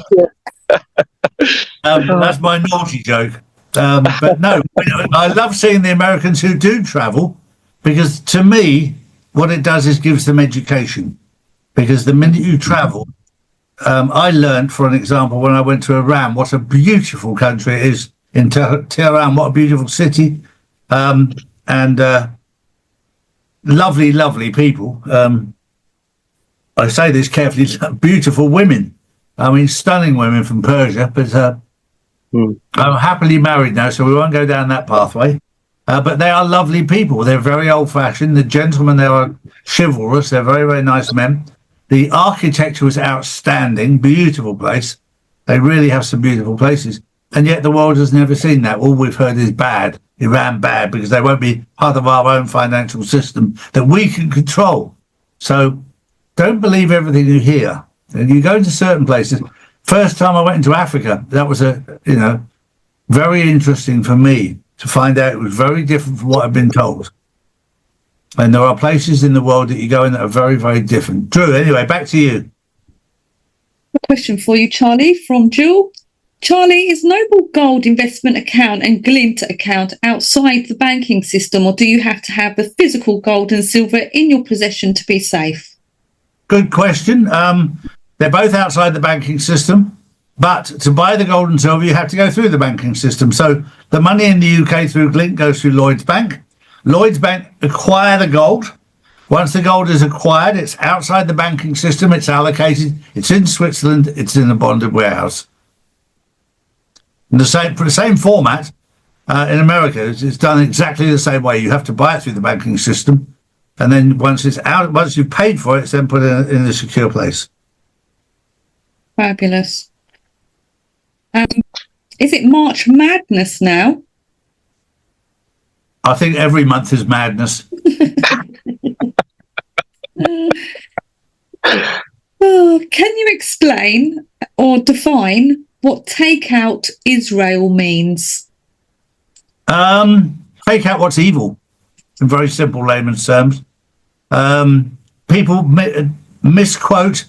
that's my naughty joke. But no, I love seeing the Americans who do travel because to me, what it does is gives them education. Because the minute you travel, I learned, for an example, when I went to Iran, what a beautiful country it is in Tehran, what a beautiful city, and lovely, lovely people. I say this carefully, beautiful women. I mean, stunning women from Persia, but I'm happily married now, so we won't go down that pathway. But they are lovely people. They're very old-fashioned. The gentlemen there are chivalrous. They're very, very nice men. The architecture was outstanding, beautiful place. They really have some beautiful places. And yet the world has never seen that. All we've heard is bad, Iran bad, because they won't be part of our own financial system that we can control. So don't believe everything you hear. And you go into certain places. First time I went into Africa, that was very interesting for me to find out it was very different from what I've been told. And there are places in the world that you go in that are very, very different. Drew, anyway, back to you. A question for you, Charlie, from Jewel. Charlie, is Noble Gold investment account and Glint account outside the banking system, or do you have to have the physical gold and silver in your possession to be safe? Good question. They're both outside the banking system, but to buy the gold and silver, you have to go through the banking system. So the money in the UK through Glint goes through Lloyds Bank. Lloyds Bank acquire the gold. Once the gold is acquired, it's outside the banking system, it's allocated, it's in Switzerland, it's in a bonded warehouse. In the same format, in America, it's done exactly the same way. You have to buy it through the banking system, and then once you've paid for it, it's then put in a secure place. Fabulous. Is it March Madness now? I think every month is madness. Can you explain or define what takeout Israel means? Take out what's evil, in very simple layman's terms. People misquote.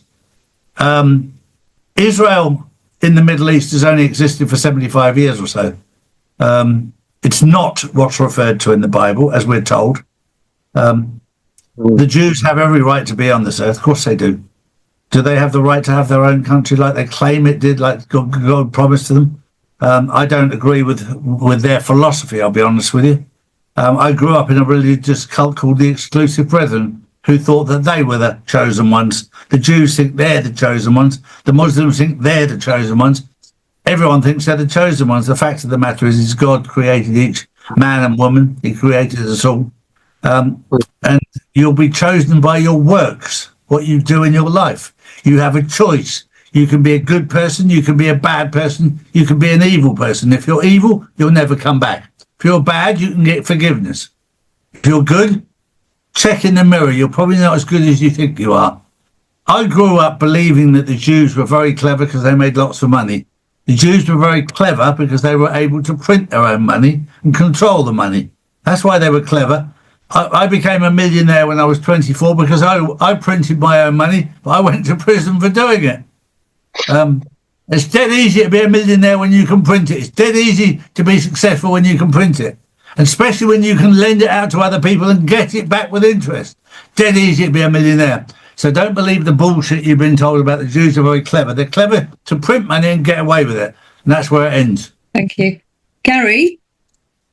Israel in the Middle East has only existed for 75 years or so. It's not what's referred to in the Bible, as we're told. The Jews have every right to be on this earth. Of course they do. Do they have the right to have their own country like they claim it did, like God promised to them? I don't agree with their philosophy, I'll be honest with you. I grew up in a religious cult called the Exclusive Brethren, who thought that they were the chosen ones. The Jews think they're the chosen ones. The Muslims think they're the chosen ones. Everyone thinks they're the chosen ones. The fact of the matter is God created each man and woman. He created us all. And you'll be chosen by your works, what you do in your life. You have a choice. You can be a good person. You can be a bad person. You can be an evil person. If you're evil, you'll never come back. If you're bad, you can get forgiveness. If you're good, check in the mirror. You're probably not as good as you think you are. I grew up believing that the Jews were very clever because they made lots of money. The Jews were very clever because they were able to print their own money and control the money. That's why they were clever. I became a millionaire when I was 24 because I printed my own money, but I went to prison for doing it. It's dead easy to be a millionaire when you can print it. It's dead easy to be successful when you can print it. And especially when you can lend it out to other people and get it back with interest. Dead easy to be a millionaire. So don't believe the bullshit you've been told about the Jews are very clever. They're clever to print money and get away with it. And that's where it ends. Thank you. Gary,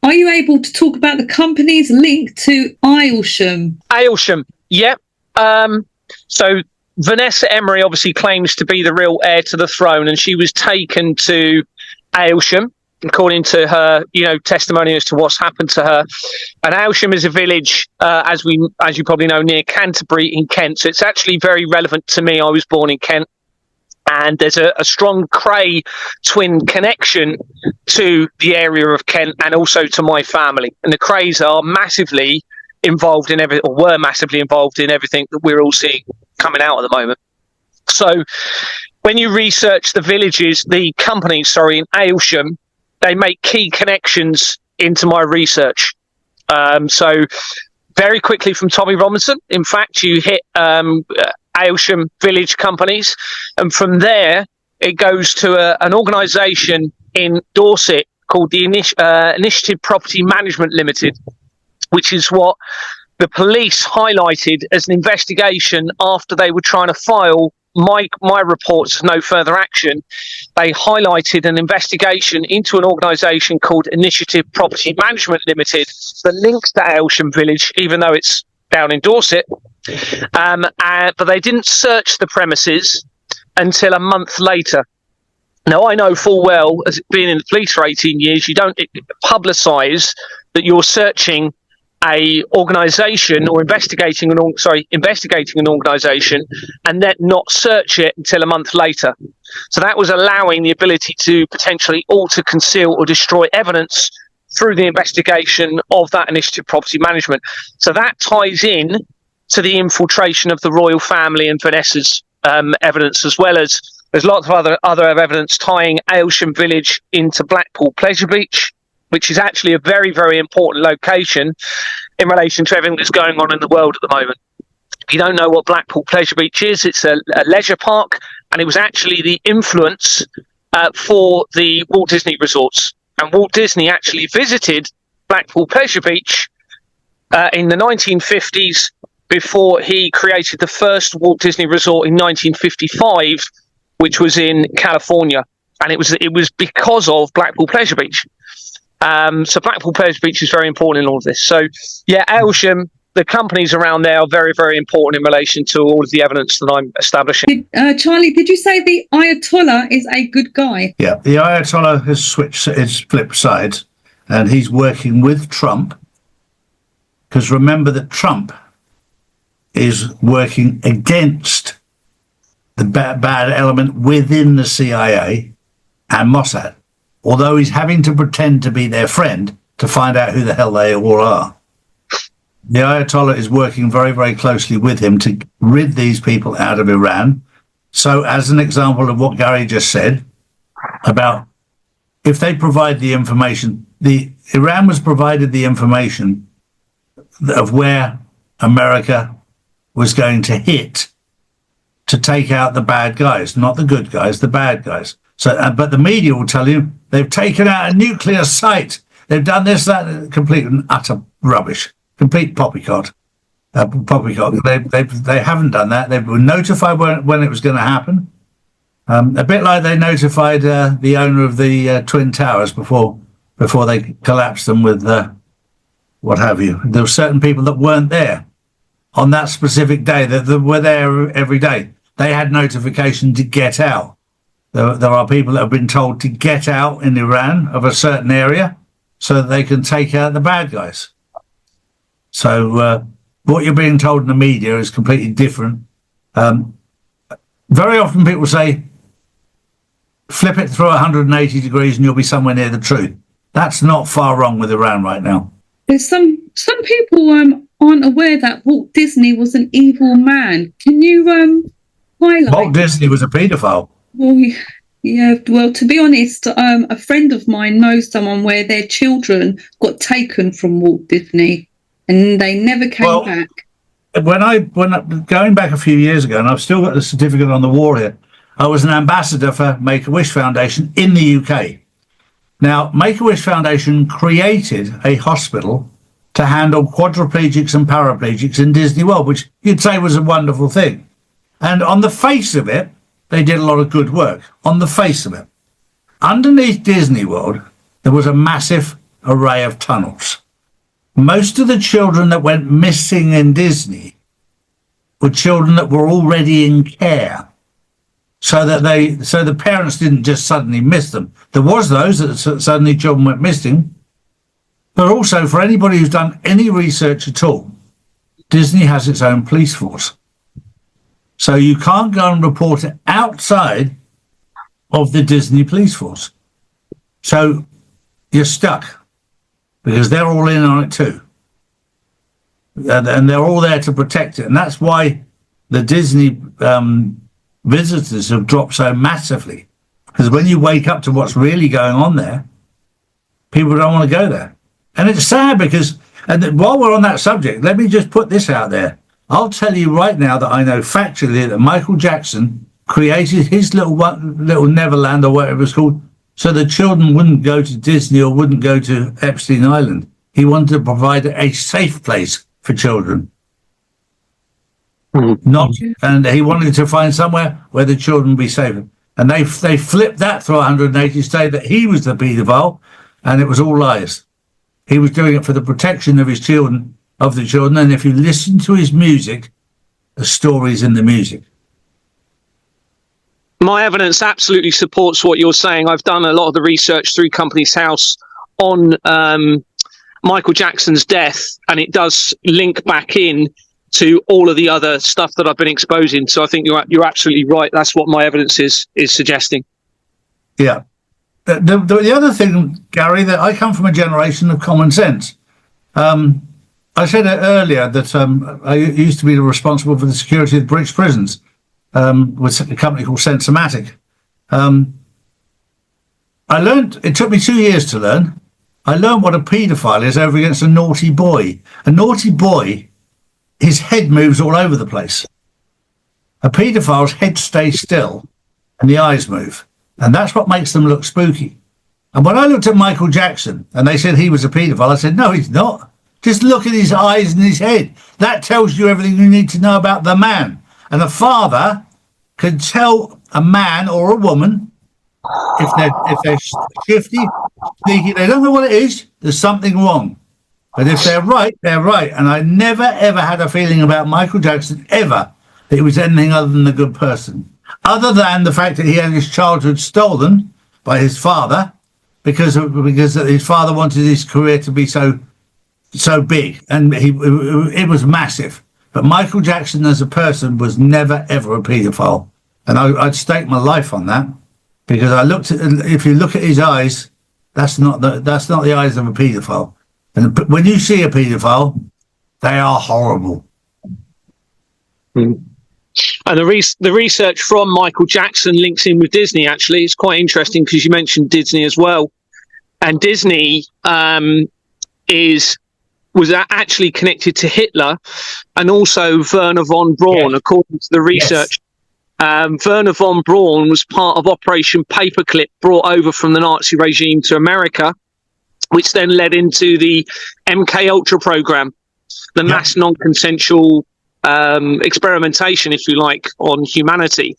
are you able to talk about the company's link to Aylsham? Aylsham, yep. So Vanessa Emery obviously claims to be the real heir to the throne, and she was taken to Aylsham, according to her, testimony as to what's happened to her. And Aylsham is a village, as you probably know, near Canterbury in Kent. So it's actually very relevant to me. I was born in Kent. And there's a strong Cray twin connection to the area of Kent and also to my family. And the Crays are massively involved in everything, or were massively involved in everything that we're all seeing coming out at the moment. So when you research the villages, the companies, in Aylsham, they make key connections into my research. So very quickly from Tommy Robinson, in fact, you hit Aylsham village companies, and from there it goes to an organisation in Dorset called the Initiative Property Management Limited, which is what the police highlighted as an investigation after they were trying to file my reports of no further action. They highlighted an investigation into an organisation called Initiative Property Management Limited that links to Aylsham Village, even though it's down in Dorset. But they didn't search the premises until a month later. Now, I know full well, as being in the police for 18 years, you don't publicise that you're searching a organisation or investigating an organisation and then not search it until a month later. So that was allowing the ability to potentially alter, conceal or destroy evidence through the investigation of that Initiative Property Management. So that ties in to the infiltration of the royal family and Vanessa's evidence, as well as there's lots of other evidence tying Aylsham Village into Blackpool Pleasure Beach, which is actually a very, very important location in relation to everything that's going on in the world at the moment. If you don't know what Blackpool Pleasure Beach is, it's a leisure park, and it was actually the influence for the Walt Disney resorts. And Walt Disney actually visited Blackpool Pleasure Beach in the 1950s before he created the first Walt Disney resort in 1955, which was in California. And it was because of Blackpool Pleasure Beach. So Blackpool Pleasure Beach is very important in all of this. So, yeah, Aylsham, the companies around there are very, very important in relation to all of the evidence that I'm establishing. Charlie, did you say the Ayatollah is a good guy? Yeah, the Ayatollah has flipped sides, and he's working with Trump. Because remember that Trump is working against the bad element within the CIA and Mossad, although he's having to pretend to be their friend to find out who the hell they all are. The Ayatollah is working very, very closely with him to rid these people out of Iran. So as an example of what Gary just said about if they provide the information, Iran was provided the information of where America was going to hit to take out the bad guys, not the good guys, the bad guys. So, but the media will tell you they've taken out a nuclear site. They've done this, that, complete and utter rubbish, complete poppycock. They haven't done that. They were notified when it was going to happen. A bit like they notified the owner of the Twin Towers before they collapsed them with what have you. There were certain people that weren't there on that specific day that were there every day. They had notification to get out. There are people that have been told to get out in Iran of a certain area so that they can take out the bad guys. So what you're being told in the media is completely different. Very often people say, flip it through 180 degrees and you'll be somewhere near the truth. That's not far wrong with Iran right now. There's some people aren't aware that Walt Disney was an evil man. Can you highlight? Walt Disney was a paedophile. Well, yeah. Well, to be honest, a friend of mine knows someone where their children got taken from Walt Disney, and they never came back. When going back a few years ago, and I've still got the certificate on the wall here, I was an ambassador for Make-A-Wish Foundation in the UK. Now, Make-A-Wish Foundation created a hospital to handle quadriplegics and paraplegics in Disney World, which you'd say was a wonderful thing. And on the face of it, they did a lot of good work, on the face of it. Underneath Disney World, there was a massive array of tunnels. Most of the children that went missing in Disney were children that were already in care, so the parents didn't just suddenly miss them. There was those that suddenly children went missing, but also for anybody who's done any research at all, Disney has its own police force. So you can't go and report it outside of the Disney police force. So you're stuck because they're all in on it too. And they're all there to protect it. And that's why the Disney visitors have dropped so massively. Because when you wake up to what's really going on there, people don't want to go there. And it's sad because, and while we're on that subject, let me just put this out there. I'll tell you right now that I know factually that Michael Jackson created his little Neverland or whatever it's called so the children wouldn't go to Disney or wouldn't go to Epstein Island. He wanted to provide a safe place for children. And he wanted to find somewhere where the children would be safer. And they flipped that through 180 say that he was the paedophile, and it was all lies. He was doing it for the protection of his children, of the children. And if you listen to his music, the story's in the music. My evidence absolutely supports what you're saying. I've done a lot of the research through Companies House on Michael Jackson's death, and it does link back in to all of the other stuff that I've been exposing. So I think you're absolutely right. That's what my evidence is suggesting. Yeah. The other thing, Gary, that I come from a generation of common sense. I said earlier that I used to be responsible for the security of the British prisons with a company called Sensomatic. I learned, it took me 2 years to learn. I learned what a paedophile is over against a naughty boy. A naughty boy, his head moves all over the place. A paedophile's head stays still and the eyes move. And that's what makes them look spooky. And when I looked at Michael Jackson and they said he was a paedophile, I said, no, he's not. Just look at his eyes and his head. That tells you everything you need to know about the man. And a father can tell a man or a woman if they're shifty, sneaky, they don't know what it is, there's something wrong. But if they're right, they're right. And I never, ever had a feeling about Michael Jackson, ever, that he was anything other than a good person. Other than the fact that he had his childhood stolen by his father because his father wanted his career to be so big, and it was massive. But Michael Jackson as a person was never, ever a paedophile. And I'd stake my life on that, because if you look at his eyes, that's not the eyes of a paedophile. And when you see a paedophile, they are horrible. Mm. And the research from Michael Jackson links in with Disney, actually. It's quite interesting because you mentioned Disney as well. And Disney was actually connected to Hitler and also Werner von Braun, according to the research. Yes. Werner von Braun was part of Operation Paperclip, brought over from the Nazi regime to America, which then led into the MK Ultra program, the mass non-consensual experimentation, if you like, on humanity.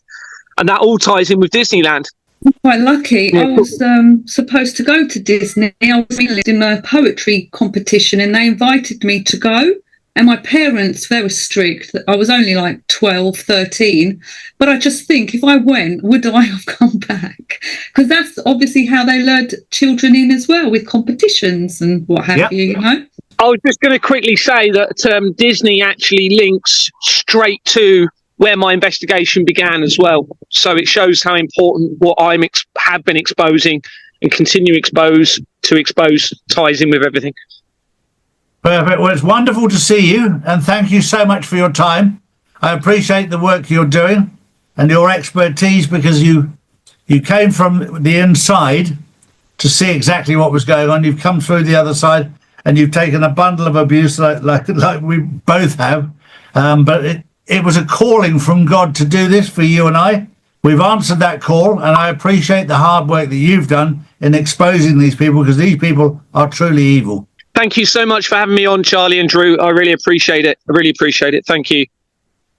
And that all ties in with Disneyland. I'm quite lucky. Yeah. I was supposed to go to Disney. I was in a poetry competition and they invited me to go. And my parents, they were strict. I was only like 12, 13. But I just think if I went, would I have come back? Because that's obviously how they lured children in as well, with competitions and what have you, you know? I was just going to quickly say that Disney actually links straight to where my investigation began as well. So it shows how important what I have been exposing and continue to expose ties in with everything. Perfect. Well, it's wonderful to see you, and thank you so much for your time. I appreciate the work you're doing and your expertise, because you came from the inside to see exactly what was going on. You've come through the other side and you've taken a bundle of abuse like we both have. But it was a calling from God to do this for you and I. We've answered that call, and I appreciate the hard work that you've done in exposing these people, because these people are truly evil. Thank you so much for having me on, Charlie and Drew. I really appreciate it. I really appreciate it. Thank you.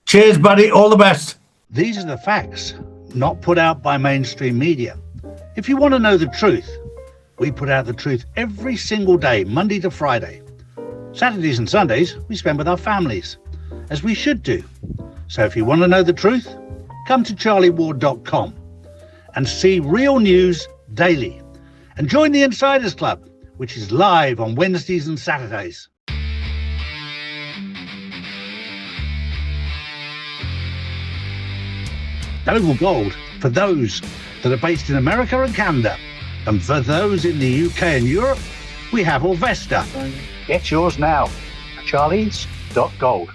Cheers, buddy. All the best. These are the facts, not put out by mainstream media. If you want to know the truth, we put out the truth every single day, Monday to Friday. Saturdays and Sundays, we spend with our families, as we should do. So if you want to know the truth, come to charlieward.com and see real news daily. And join the Insiders Club, which is live on Wednesdays and Saturdays. Oval Gold, for those that are based in America and Canada. And for those in the UK and Europe, we have Orvesta. Get yours now. Charlie's.gold.